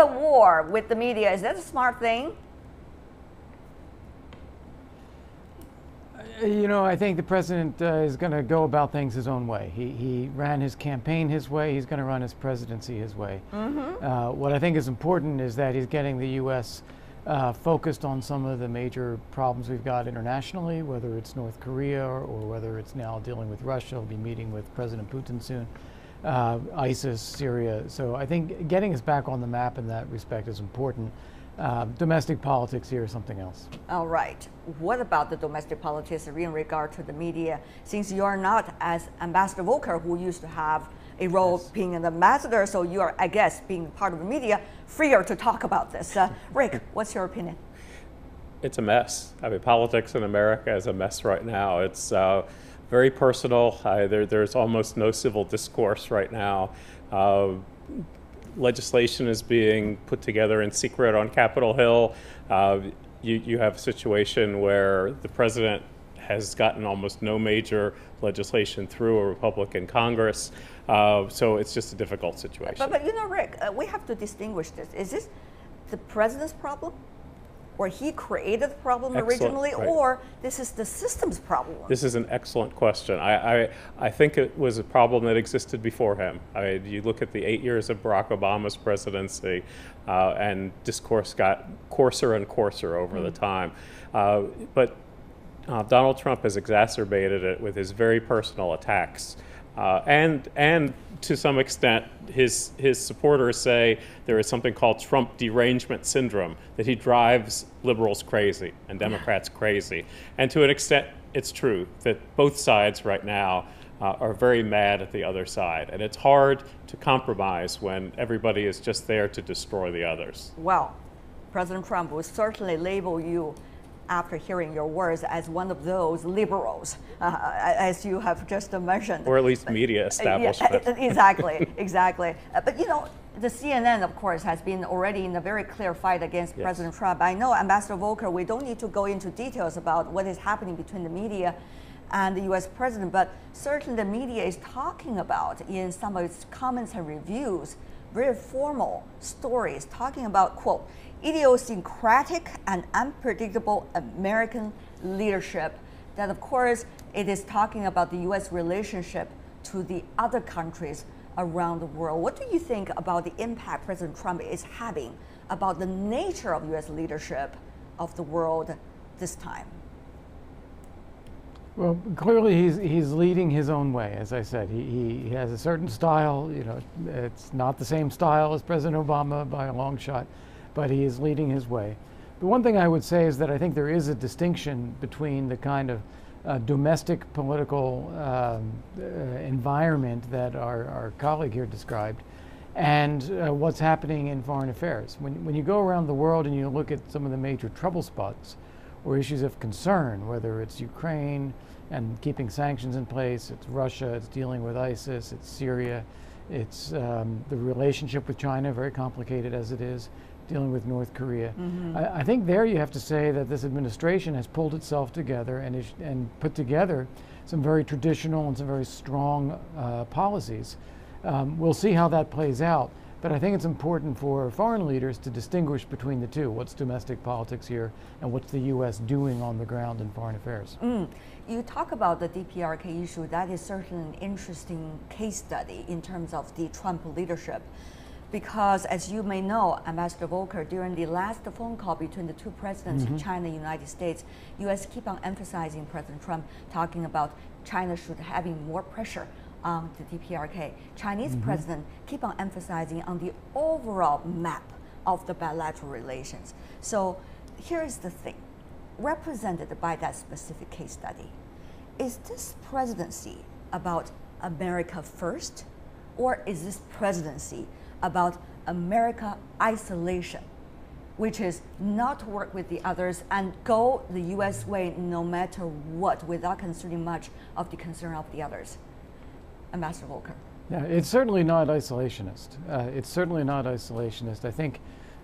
a war with the media. Is that a smart thing? You know, I think the president is going to go about things his own way. He ran his campaign his way. He's going to run his presidency his way. What I think is important is that he's getting the U.S. Focused on some of the major problems we've got internationally, whether it's North Korea or whether it's now dealing with Russia. He'll be meeting with President Putin soon. ISIS, Syria. So I think getting us back on the map in that respect is important. Domestic politics here is something else. All right. What about the domestic politics in regard to the media? Since you are not, as Ambassador Volker, who used to have a role being an ambassador, so you are, I guess, being part of the media, freer to talk about this. Rick, what's your opinion? It's a mess. I mean, politics in America is a mess right now. It's very personal. There's almost no civil discourse right now. Legislation is being put together in secret on Capitol Hill. You have a situation where the president has gotten almost no major legislation through a Republican Congress. So it's just a difficult situation. But you know, Rick, we have to distinguish this. Is this the president's problem? Or he created the problem originally, right. Or this is the system's problem? This is an excellent question. I think it was a problem that existed before him. You look at the 8 years of Barack Obama's presidency, and discourse got coarser and coarser over the time. But Donald Trump has exacerbated it with his very personal attacks. And to some extent, his supporters say there is something called Trump derangement syndrome, that he drives liberals crazy and Democrats crazy. And to an extent, it's true that both sides right now are very mad at the other side. And it's hard to compromise when everybody is just there to destroy the others. Well, President Trump will certainly label you, after hearing your words, as one of those liberals, as you have just mentioned. Or at least media establishment. Yeah, exactly, exactly. But you know, the CNN, of course, has been already in a very clear fight against President Trump. I know, Ambassador Volker, we don't need to go into details about what is happening between the media and the US president, but certainly the media is talking about, in some of its comments and reviews, very formal stories talking about, quote, idiosyncratic and unpredictable American leadership. That, of course, it is talking about the US relationship to the other countries around the world. What do you think about the impact President Trump is having about the nature of US leadership of the world this time? Well, clearly he's leading his own way. As I said, he has a certain style. You know, it's not the same style as President Obama by a long shot, but he is leading his way. The one thing I would say is that I think there is a distinction between the kind of domestic political environment that our colleague here described and what's happening in foreign affairs. When you go around the world and you look at some of the major trouble spots or issues of concern, whether it's Ukraine and keeping sanctions in place, it's Russia, it's dealing with ISIS, it's Syria, it's the relationship with China, very complicated as it is, dealing with North Korea. I think there you have to say that this administration has pulled itself together and put together some very traditional and some very strong policies. We'll see how that plays out, but I think it's important for foreign leaders to distinguish between the two. What's domestic politics here and what's the U.S. doing on the ground in foreign affairs? You talk about the DPRK issue. That is certainly an interesting case study in terms of the Trump leadership. Because, as you may know, Ambassador Volker, during the last phone call between the two presidents, China and United States, U.S. keep on emphasizing President Trump, talking about China should having more pressure on the DPRK. Chinese president keep on emphasizing on the overall map of the bilateral relations. So here is the thing, represented by that specific case study. Is this presidency about America first, or is this presidency about America isolation, which is not to work with the others and go the US way no matter what, without considering much of the concern of the others? Ambassador Volker. Yeah, it's certainly not isolationist. It's certainly not isolationist. I think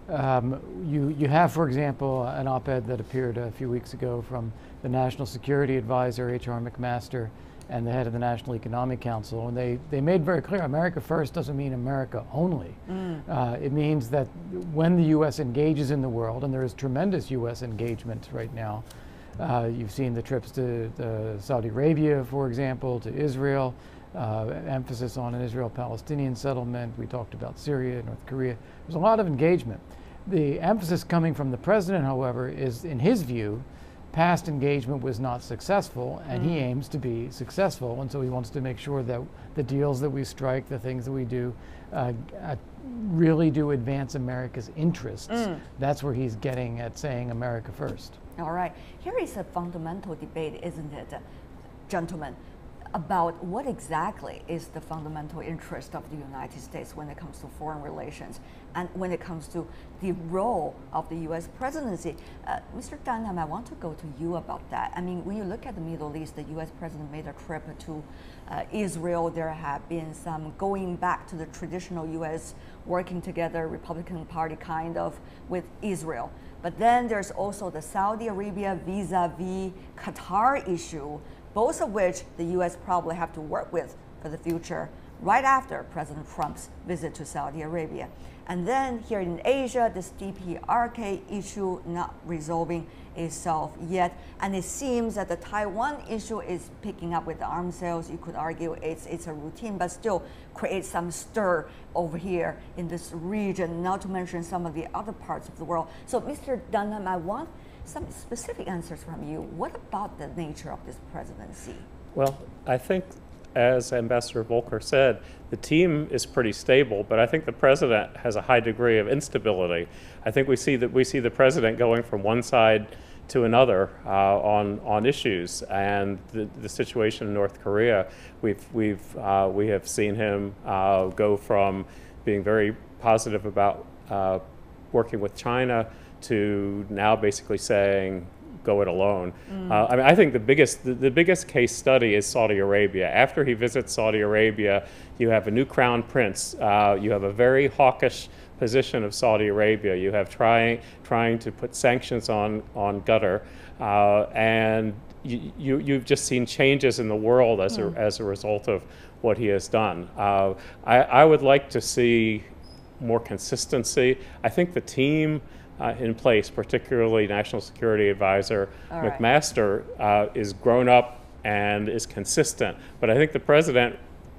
you have, for example, an op-ed that appeared a few weeks ago from the National Security Advisor, H.R. McMaster, and the head of the National Economic Council, and they made very clear America first doesn't mean America only. It means that when the U.S. engages in the world, and there is tremendous U.S. engagement right now, you've seen the trips to Saudi Arabia, for example, to Israel, emphasis on an Israel-Palestinian settlement. We talked about Syria, North Korea. There's a lot of engagement. The emphasis coming from the president, however, is, in his view, past engagement was not successful, and he aims to be successful, and so he wants to make sure that the deals that we strike, the things that we do, really do advance America's interests. That's where he's getting at saying America first. All right. Here is a fundamental debate, isn't it, gentlemen, about what exactly is the fundamental interest of the United States when it comes to foreign relations and when it comes to the role of the U.S. presidency. Mr. Dunham, I want to go to you about that. I mean, when you look at the Middle East, the U.S. president made a trip to Israel. There have been some going back to the traditional U.S. working together, Republican Party kind of, with Israel. But then there's also the Saudi Arabia vis-a-vis Qatar issue, both of which the U.S. probably have to work with for the future, right after President Trump's visit to Saudi Arabia. And then here in Asia, this DPRK issue not resolving itself yet. And it seems that the Taiwan issue is picking up with the arms sales. You could argue it's a routine, but still creates some stir over here in this region, not to mention some of the other parts of the world. So Mr. Dunham, I want some specific answers from you. What about the nature of this presidency? Well, I think, as Ambassador Volker said, the team is pretty stable, but I think the president has a high degree of instability. I think we see the president going from one side to another on issues, and the situation in North Korea, we have seen him go from being very positive about working with China to now basically saying, go it alone. I mean, I think the biggest case study is Saudi Arabia. After he visits Saudi Arabia, you have a new crown prince. You have a very hawkish position of Saudi Arabia. You have trying to put sanctions on Qatar, and you've just seen changes in the world as a result of what he has done. I would like to see more consistency. I think the team in place, particularly National Security Advisor McMaster, is grown up and is consistent. But I think the president,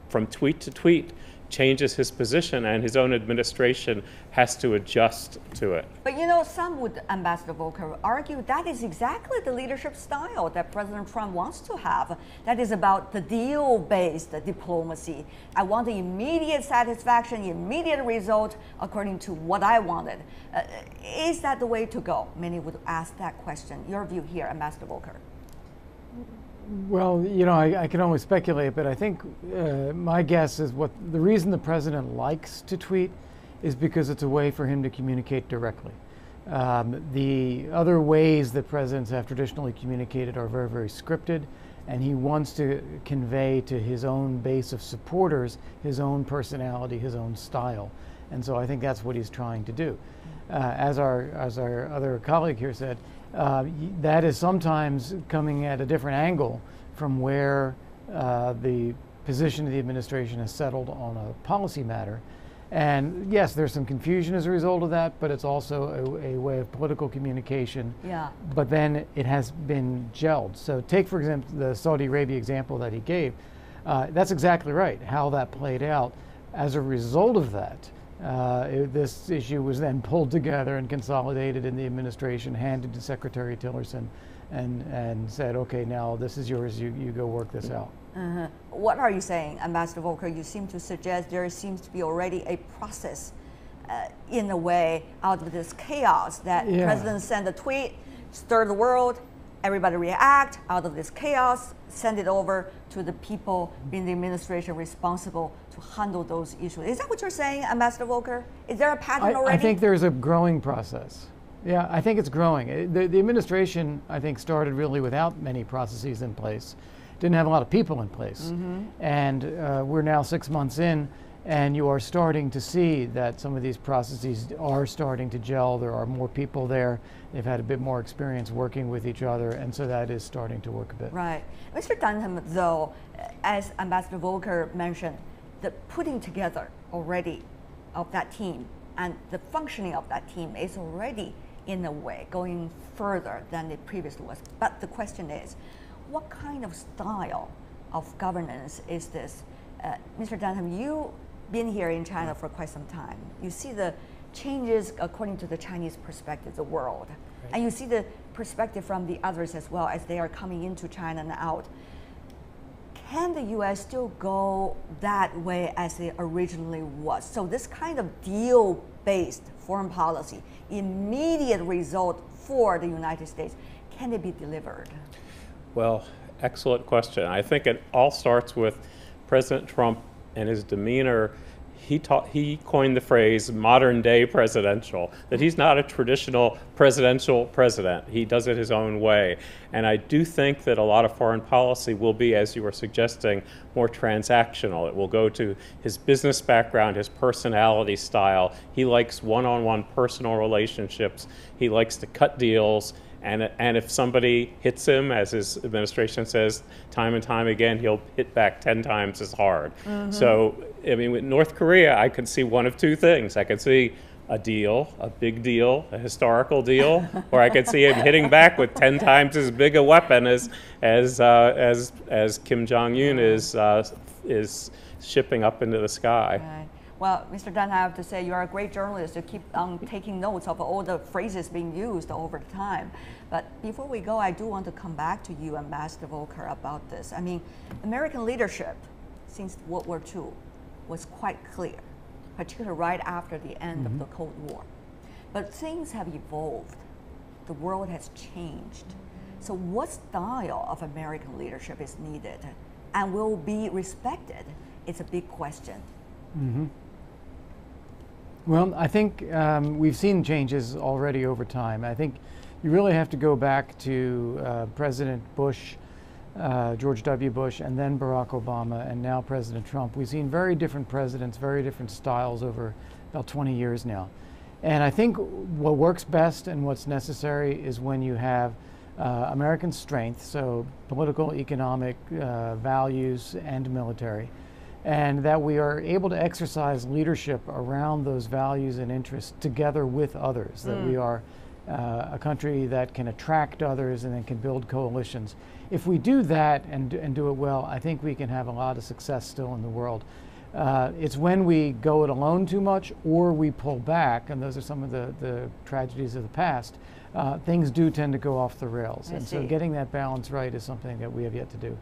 from tweet to tweet, changes his position, and his own administration has to adjust to it. But you know, some would, Ambassador Volker, argue that is exactly the leadership style that President Trump wants to have. That is about the deal-based diplomacy. I want the immediate satisfaction, immediate result according to what I wanted. Is that the way to go? Many would ask that question. Your view here, Ambassador Volker. Well, you know, I can only speculate, but I think my guess is the reason the president likes to tweet is because it's a way for him to communicate directly. The other ways that presidents have traditionally communicated are very, very scripted, and he wants to convey to his own base of supporters his own personality, his own style. And so I think that's what he's trying to do. As our other colleague here said, that is sometimes coming at a different angle from where the position of the administration has settled on a policy matter. And yes, there's some confusion as a result of that, but it's also a way of political communication. Yeah. But then it has been gelled. So take, for example, the Saudi Arabia example that he gave. That's exactly right, how that played out. As a result of that, this issue was then pulled together and consolidated in the administration, handed to Secretary Tillerson, and said, okay, now this is yours, you go work this out. What are you saying, Ambassador Volker? You seem to suggest there seems to be already a process in a way out of this chaos that President sent a tweet, stir the world, everybody react out of this chaos, send it over to the people in the administration responsible to handle those issues. Is that what you're saying, Ambassador Volker? Is there a pattern already? I think there's a growing process. Yeah, I think it's growing. The administration, I think, started really without many processes in place. Didn't have a lot of people in place. And we're now 6 months in, And you are starting to see that some of these processes are starting to gel. There are more people there. They've had a bit more experience working with each other, and so that is starting to work a bit. Right. Mr. Dunham, though, as Ambassador Volker mentioned, the putting together already of that team and the functioning of that team is already, in a way, going further than it previously was. But the question is, what kind of style of governance is this? Mr. Dunham, you've been here in China for quite some time. You see the changes according to the Chinese perspective, the world. Right. And you see the perspective from the others as well as they are coming into China and out. Can the US still go that way as it originally was? So this kind of deal-based foreign policy, immediate result for the United States, can it be delivered? Well, excellent question. I think it all starts with President Trump and his demeanor. He coined the phrase modern day presidential, that he's not a traditional presidential president. He does it his own way. And I do think that a lot of foreign policy will be, as you were suggesting, more transactional. It will go to his business background, his personality style. He likes one-on-one personal relationships. He likes to cut deals. And if somebody hits him, as his administration says time and time again, he'll hit back 10 times as hard. Mm-hmm. So, I mean, with North Korea, I could see one of two things. I could see a deal, a big deal, a historical deal, or I could see him hitting back with 10 times as big a weapon as Kim Jong-un is shipping up into the sky. Right. Well, Mr. Dunham, I have to say you are a great journalist. You keep on taking notes of all the phrases being used over time. But before we go, I do want to come back to you, Ambassador Volker, about this. I mean, American leadership since World War II was quite clear, particularly right after the end of the Cold War. But things have evolved. The world has changed. So what style of American leadership is needed and will be respected? It's a big question. Mm-hmm. Well, I think we've seen changes already over time. I think you really have to go back to President Bush, George W. Bush, and then Barack Obama, and now President Trump. We've seen very different presidents, very different styles over about 20 years now. And I think what works best and what's necessary is when you have American strength, so political, economic, values, and military, and that we are able to exercise leadership around those values and interests together with others, that we are a country that can attract others and then can build coalitions. If we do that and do it well, I think we can have a lot of success still in the world. It's when we go it alone too much or we pull back, and those are some of the tragedies of the past, things do tend to go off the rails. And so getting that balance right is something that we have yet to do.